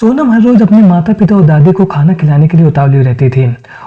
सोनम हर रोज अपने माता पिता और दादी को खाना खिलाने के लिए उतावली रहती थी।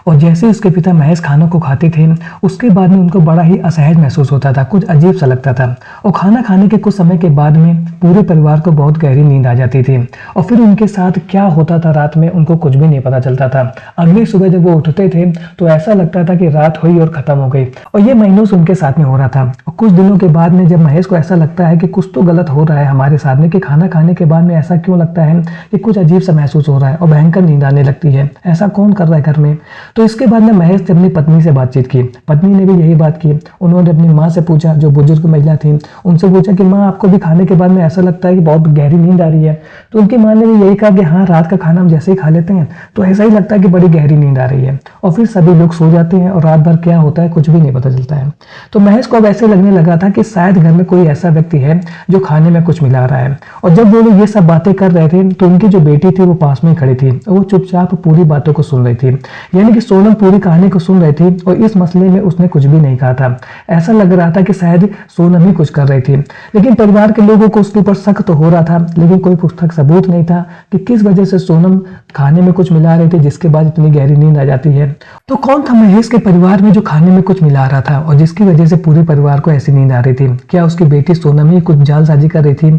और जैसे उसके पिता महेश खानों को खाते थे, उसके बाद में उनको बड़ा ही असहज महसूस होता था, कुछ अजीब सा लगता था। और खाना खाने के कुछ समय के बाद में पूरे परिवार को बहुत गहरी नींद आ जाती थी। और फिर उनके साथ क्या होता था रात में उनको कुछ भी नहीं पता चलता था। अगली सुबह जब वो उठते थे तो ऐसा लगता था कि रात हुई और खत्म हो गई। और ये महीनों से उनके साथ में हो रहा था। और कुछ दिनों के बाद में जब महेश को ऐसा लगता है कि कुछ तो गलत हो रहा है हमारे साथ में, कि खाना खाने के बाद में ऐसा क्यों लगता है कि कुछ अजीब सा महसूस हो रहा है और भयंकर नींद आने लगती है, ऐसा कौन कर रहा है घर में। तो इसके बाद में महेश ने अपनी पत्नी से बातचीत की। पत्नी ने भी यही बात की। उन्होंने अपनी माँ से पूछा, जो बुजुर्ग महिला थी, उनसे पूछा कि माँ, आपको भी खाने के बाद में ऐसा लगता है कि बहुत गहरी नींद आ रही है। तो उनकी माँ ने भी यही कहा कि हाँ, रात का खाना हम जैसे ही खा लेते हैं तो ऐसा ही लगता है कि बड़ी गहरी नींद आ रही है। और फिर सभी लोग सो जाते हैं और रात भर क्या होता है कुछ भी नहीं पता चलता है। तो महेश को अब ऐसे लगने लगा था कि शायद घर में कोई ऐसा व्यक्ति है जो खाने में कुछ मिला रहा है। और जब वो लोग ये सब बातें कर रहे थे तो उनकी जो बेटी थी वो पास में खड़ी थी और वो चुपचाप पूरी बातों को सुन रही थी। यानी कि सोनम पूरी कहानी को सुन रही थी और इस मसले में उसने कुछ भी नहीं कहा था। ऐसा लग रहा था कि शायद सोनम ही कुछ कर रही थी। लेकिन परिवार के लोगों को उसके ऊपर शक तो हो रहा था, लेकिन कोई पुख्ता सबूत नहीं था कि किस वजह से सोनम खाने में कुछ मिला रही थी जिसके बाद इतनी गहरी नींद आ जाती है। तो कौन था महेश के परिवार में जो खाने में कुछ मिला रहा था और जिसकी वजह से पूरे परिवार को ऐसी नींद आ रही थी? क्या उसकी बेटी सोनम ही कुछ जालसाजी कर रही थी?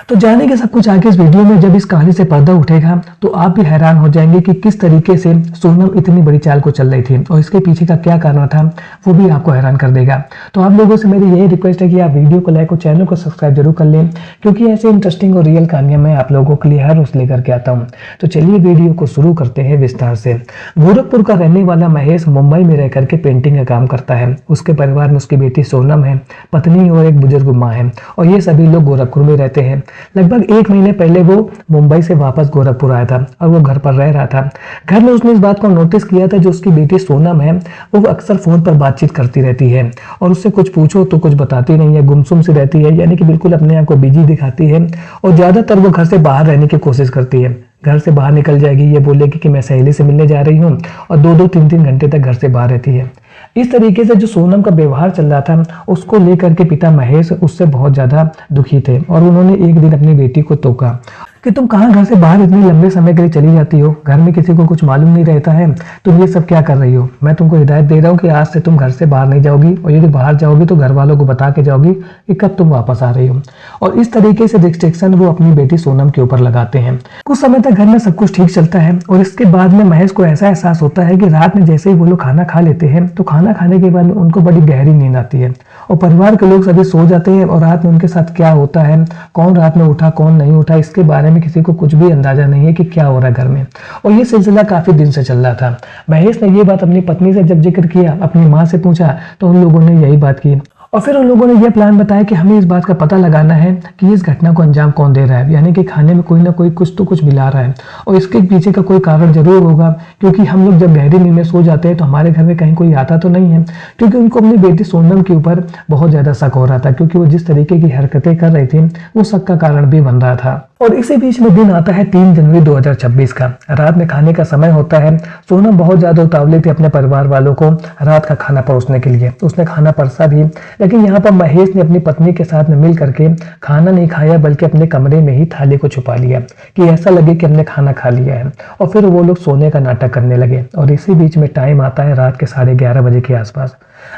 तो जानेंगे सब कुछ आगे इस वीडियो में। जब इस कहानी से पर्दा उठेगा तो आप भी हैरान हो जाएंगे कि किस तरीके से सोनम इतनी बड़ी चाल को चल रही थी और इसके पीछे का क्या कारण था, वो भी आपको हैरान कर देगा। तो आप लोगों से मेरी यही रिक्वेस्ट है कि आप वीडियो को लाइक और चैनल को सब्सक्राइब जरूर कर लें, क्योंकि ऐसे इंटरेस्टिंग और रियल कहानियां मैं आप लोगों के लिए हर रोज लेकर के आता हूँ। तो चलिए वीडियो को शुरू करते हैं विस्तार से। गोरखपुर का रहने वाला महेश मुंबई में रहकर के पेंटिंग का काम करता है। उसके परिवार में उसकी बेटी सोनम है, पत्नी और एक बुजुर्ग माँ है, और ये सभी लोग गोरखपुर में रहते हैं। लगभग 1 महीने पहले वो मुंबई से वापस गोरखपुर आया था और वो घर पर रह रहा था। घर में उसने इस बात को नोटिस किया था, जो उसकी बेटी सोनम है वो अक्सर फोन पर बातचीत करती रहती है और उससे कुछ पूछो तो कुछ बताती नहीं है, गुमसुम सी रहती है, यानी कि बिल्कुल अपने आप को बिजी दिखाती है। और ज्यादातर वो घर से बाहर रहने की कोशिश करती है। घर से बाहर निकल जाएगी, ये बोलेगी कि मैं सहेली से मिलने जा रही हूँ, और 2-2 3-3 घंटे तक घर से बाहर रहती है। इस तरीके से जो सोनम का व्यवहार चल रहा था उसको लेकर के पिता महेश उससे बहुत ज्यादा दुखी थे और उन्होंने एक दिन अपनी बेटी को टोका कि तुम कहाँ घर से बाहर इतने लंबे समय के लिए चली जाती हो, घर में किसी को कुछ मालूम नहीं रहता है, तुम ये सब क्या कर रही हो। मैं तुमको हिदायत दे रहा हूँ कि आज से तुम घर से बाहर नहीं जाओगी, और यदि बाहर जाओगी तो घर वालों को बता के जाओगी कि कब तुम वापस आ रही हो। और इस तरीके से रिस्ट्रिक्शन वो अपनी बेटी सोनम के ऊपर लगाते हैं। कुछ समय तक घर में सब कुछ ठीक चलता है और इसके बाद में महेश को ऐसा एहसास होता है कि रात में जैसे ही वो लोग खाना खा लेते हैं तो खाना खाने के बाद में उनको बड़ी गहरी नींद आती है और परिवार के लोग सभी सो जाते हैं। और रात में उनके साथ क्या होता है, कौन रात में उठा कौन नहीं उठा, इसके बारे में किसी को कुछ भी अंदाजा नहीं है कि क्या हो रहा है घर में। और ये सिलसिला काफी दिन से चल रहा था। महेश ने ये बात अपनी पत्नी से जब जिक्र किया, अपनी माँ से पूछा, तो उन लोगों ने यही बात की और फिर उन लोगों ने यह प्लान बताया कि हमें इस बात का पता लगाना है कि इस घटना को अंजाम कौन दे रहा है, यानी कि खाने में कोई ना कोई कुछ तो कुछ मिला रहा है और इसके पीछे का कोई कारण जरूर होगा, क्योंकि हम लोग जब गहरी नींद में सो जाते हैं तो हमारे घर में कहीं कोई आता तो नहीं है। क्योंकि उनको अपनी बेटी सोनम के ऊपर बहुत ज्यादा शक हो रहा था, क्योंकि वो जिस तरीके की हरकतें कर रही थी वो शक का कारण भी बन रहा था। और इसी बीच में दिन आता है 3 जनवरी 2026 का। रात में खाने का समय होता है। सोनम बहुत ज्यादा उतावली थी अपने परिवार वालों को रात का खाना परोसने के लिए। उसने खाना परसा भी, लेकिन यहाँ पर महेश ने अपनी पत्नी के साथ में मिल करके खाना नहीं खाया, बल्कि अपने कमरे में ही थाली को छुपा लिया कि ऐसा लगे कि हमने खाना खा लिया है। और फिर वो लोग सोने का नाटक करने लगे। और इसी बीच में टाइम आता है रात के 11:30 बजे के आसपास।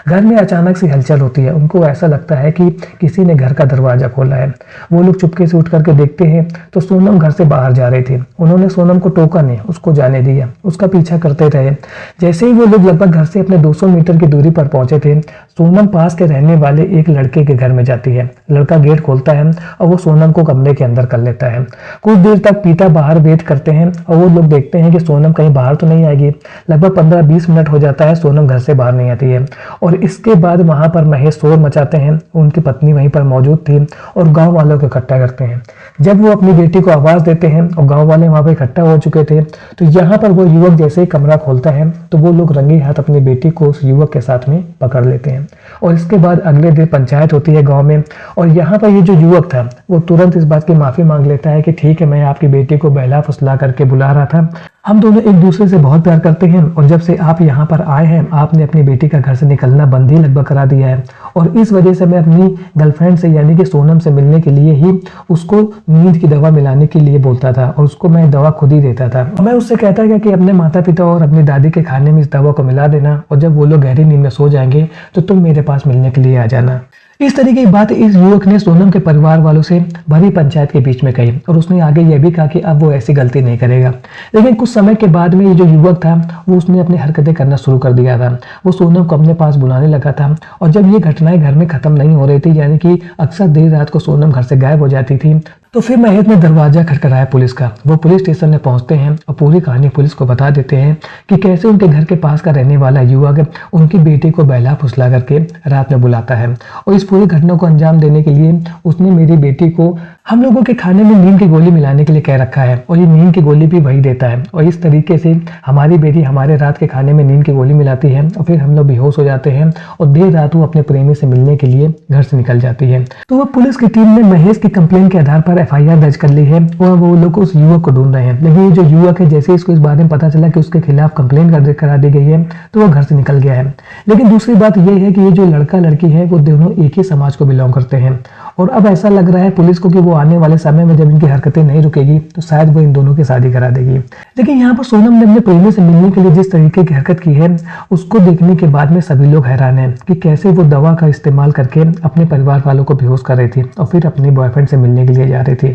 घर में अचानक से हलचल होती है। उनको ऐसा लगता है कि किसी ने घर का दरवाजा खोला है। वो लोग चुपके से उठ करके देखते हैं तो सोनम घर से बाहर जा रही थी। उन्होंने सोनम को टोका नहीं, उसको जाने दिया, उसका पीछा करते रहे। जैसे ही वो लोग लगभग घर से अपने 200 मीटर की दूरी पर पहुंचे थे, सोनम पास के रहने वाले एक लड़के के घर में जाती है। लड़का गेट खोलता है और वो सोनम को कमरे के अंदर कर लेता है। कुछ देर तक पिता बाहर वेट करते हैं और वो लोग देखते हैं कि सोनम कहीं बाहर तो नहीं आएगी। लगभग 15-20 मिनट हो जाता है, सोनम घर से बाहर नहीं आती है। और इसके बाद वहां पर महेश शोर मचाते हैं। उनकी पत्नी वहीं पर मौजूद थी और गांव वालों को इकट्ठा करते हैं। जब वो अपनी बेटी को आवाज देते हैं और गांव वाले वहां पर इकट्ठा हो चुके थे, तो यहाँ पर वो युवक जैसे ही कमरा खोलता है तो वो लोग रंगे हाथ अपनी बेटी को उस युवक के साथ में पकड़ लेते हैं। और इसके बाद अगले दिन पंचायत होती है गाँव में। और यहाँ पर ये जो युवक था वो तुरंत इस बात की माफी मांग लेता है कि ठीक है, मैं आपकी बेटी को बहला फुसला करके बुला रहा था, हम दोनों एक दूसरे से बहुत प्यार करते हैं और जब से आप यहाँ पर आए हैं आपने अपनी बेटी का घर से निकलना बंद ही लगभग करा दिया है और इस वजह से मैं अपनी गर्लफ्रेंड से यानी कि सोनम से मिलने के लिए ही उसको नींद की दवा मिलाने के लिए बोलता था और उसको मैं दवा खुद ही देता था। मैं उससे कहता था कि अपने माता पिता और अपनी दादी के खाने में इस दवा को मिला देना और जब वो लोग गहरी नींद में सो जाएंगे तो तुम मेरे पास मिलने के लिए आ जाना। इस तरीके की बात इस युवक ने सोनम के परिवार वालों से भरी पंचायत के बीच में कही और उसने आगे यह भी कहा कि अब वो ऐसी गलती नहीं करेगा। लेकिन कुछ समय के बाद में ये जो युवक था वो उसने अपनी हरकतें करना शुरू कर दिया था। वो सोनम को अपने पास बुलाने लगा था और जब ये घटनाएं घर में खत्म नहीं हो रही थी यानी कि अक्सर देर रात को सोनम घर से गायब हो जाती थी तो फिर महेश ने दरवाजा खटखटाया पुलिस का। वो पुलिस स्टेशन में पहुंचते हैं और पूरी कहानी पुलिस को बता देते हैं कि कैसे उनके घर के पास का रहने वाला युवक उनकी बेटी को बहला फुसला करके रात में बुलाता है और इस पूरी घटना को अंजाम देने के लिए उसने मेरी बेटी को हम लोगों के खाने में नीम की गोली मिलाने के लिए कह रखा है और ये नीम की गोली भी वही देता है और इस तरीके से हमारी बेटी हमारे रात के खाने में नीम की गोली मिलाती है और फिर हम लोग बेहोश हो जाते हैं और देर रात वो अपने प्रेमी से मिलने के लिए घर से निकल जाती है। तो वह पुलिस की टीम ने महेश की कंप्लेन के आधार पर FIR दर्ज कर ली है और वो लोग उस युवक को ढूंढ रहे हैं। लेकिन ये जो युवक है जैसे इसको इस बारे में पता चला कि उसके खिलाफ कंप्लेन करा दी गई है तो वह घर से निकल गया है। लेकिन दूसरी बात यह है कि ये जो लड़का लड़की है वो दोनों एक ही समाज को बिलोंग करते हैं और अब ऐसा लग रहा है पुलिस को कि वो आने वाले समय में जब इनकी हरकतें नहीं रुकेगी तो शायद वो इन दोनों की शादी करा देगी। लेकिन यहाँ पर सोनम ने अपने प्रेमी से मिलने के लिए जिस तरीके की हरकत की है उसको देखने के बाद में सभी लोग हैरान हैं कि कैसे वो दवा का इस्तेमाल करके अपने परिवार वालों को बेहोश कर रही थी और फिर अपने बॉयफ्रेंड से मिलने के लिए जा रही थी।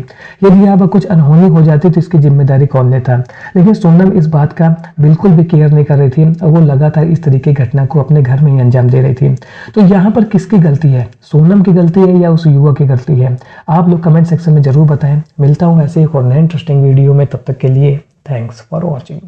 यदि यहाँ पर कुछ अनहोनी हो जाती तो इसकी जिम्मेदारी कौन लेता। लेकिन सोनम इस बात का बिल्कुल भी केयर नहीं कर रही थी और वो लगातार इस तरीके की घटना को अपने घर में ही अंजाम दे रही थी। तो यहाँ पर किसकी गलती है, सोनम की गलती है या उस युवक की गलती है? आप लोग कमेंट सेक्शन में जरूर बताएं। मिलता हूँ ऐसे एक और नए इंटरेस्टिंग वीडियो में, तब तक के लिए थैंक्स फॉर वॉचिंग।